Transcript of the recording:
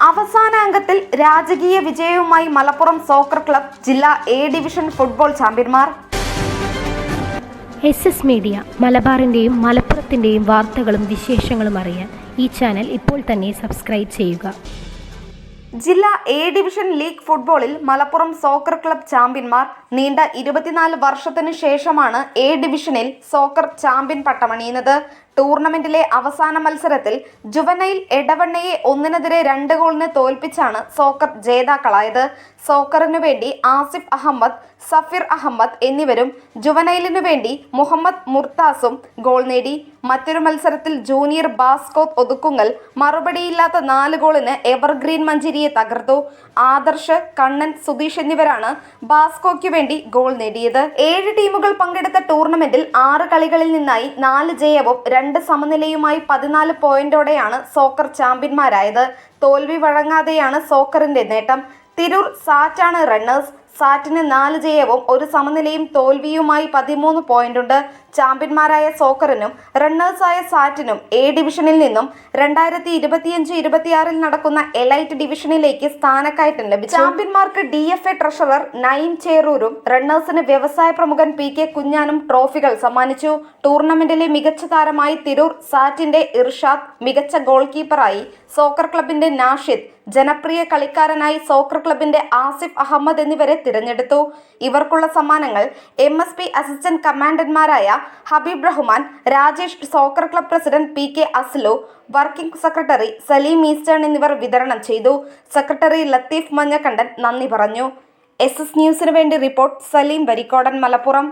അവസാന അങ്കത്തിൽ രാജകീയ വിജയവുമായി മലപ്പുറം സോക്കർ ക്ലബ് ജില്ലാ എ ഡിവിഷൻ ഫുട്ബോൾ ചാമ്പ്യന്മാർ. SS മീഡിയ മലബാറിന്റെയും മലപ്പുറത്തിന്റെയും വാർത്തകളും വിശേഷങ്ങളും അറിയാൻ ഈ ചാനൽ ഇപ്പോൾ തന്നെ സബ്സ്ക്രൈബ് ചെയ്യുക. ജില്ലാ എ ഡിവിഷൻ ലീഗ് ഫുട്ബോളിൽ മലപ്പുറം സോക്കർ ക്ലബ് ചാമ്പ്യന്മാർ. നീണ്ട 24 വർഷത്തിനു ശേഷമാണ് എ ഡിവിഷനിൽ സോക്കർ ചാമ്പ്യൻ പട്ടമണിയുന്നത്. ടൂർണമെന്റിലെ അവസാന മത്സരത്തിൽ ജുവനൈൽ എടവണ്ണയെ 1-2 ഗോളിന് തോൽപ്പിച്ചാണ് സോക്കർ ജേതാക്കളായത്. സോക്കറിനു വേണ്ടി ആസിഫ് അഹമ്മദ്, സഫീർ അഹമ്മദ് എന്നിവരും ജുവനൈലിനു വേണ്ടി മുഹമ്മദ് മുർത്താസും ഗോൾ നേടി. മറ്റൊരു മത്സരത്തിൽ ജൂനിയർ ബാസ്കോത്ത് ഒതുക്കുങ്ങൽ മറുപടിയില്ലാത്ത 4 ഗോളിന് എവർഗ്രീൻ മഞ്ചേരിയെ തകർത്തു. ആദർശ്, കണ്ണൻ, സുധീഷ് എന്നിവരാണ് ബാസ്കോയ്ക്ക് വേണ്ടി ഗോൾ നേടിയത്. 7 ടീമുകൾ പങ്കെടുത്ത ടൂർണമെന്റിൽ 6 കളികളിൽ നിന്നായി 4 ജയവും 2 സമനിലയുമായി 14 പോയിന്റോടെയാണ് സോക്കർ ചാമ്പ്യന്മാരായത്. തോൽവി വഴങ്ങാതെയാണ് സോക്കറിന്റെ നേട്ടം. തിരൂർ സാറ്റാണ് റണ്ണേഴ്സ്. സാറ്റിന് 4 ജയവും 1 സമനിലയും തോൽവിയുമായി 13 പോയിന്റുണ്ട്. ചാമ്പ്യന്മാരായ സോക്കറിനും റണ്ണേഴ്സായ സാറ്റിനും എ ഡിവിഷനിൽ നിന്നും 2025-26 നടക്കുന്ന എലൈറ്റ് ഡിവിഷനിലേക്ക് സ്ഥാനക്കയറ്റം ലഭിച്ചു. ചാമ്പ്യന്മാർക്ക് DFA ട്രഷറർ നയിം ചേറൂരും റണ്ണേഴ്സിന് വ്യവസായ പ്രമുഖൻ PK കുഞ്ഞാനും ട്രോഫികൾ സമ്മാനിച്ചു. ടൂർണമെന്റിലെ മികച്ച താരമായി തിരൂർ സാറ്റിന്റെ ഇർഷാദ്, മികച്ച ഗോൾ കീപ്പറായി സോക്കർ ക്ലബിന്റെ നാഷിദ്, ജനപ്രിയ കളിക്കാരനായി സോക്കർ ക്ലബിന്റെ ആസിഫ് അഹമ്മദ് എന്നിവരെ തിരഞ്ഞെടുത്തു. ഇവർക്കുള്ള സമ്മാനങ്ങൾ MSP അസിസ്റ്റന്റ് കമാൻഡന്മാരായ Habeeb Rahman, Rajesh, soccer club president PK Aslu, working secretary Saleem Eastern എന്നിവർ വിതരണം ചെയ്തു. സെക്രട്ടറി ലത്തീഫ് മഞ്ഞക്കണ്ടൻ നന്ദി പറഞ്ഞു. SS ന്യൂസിനു വേണ്ടി റിപ്പോർട്ട് സലീം വരിക്കോടൻ, മലപ്പുറം.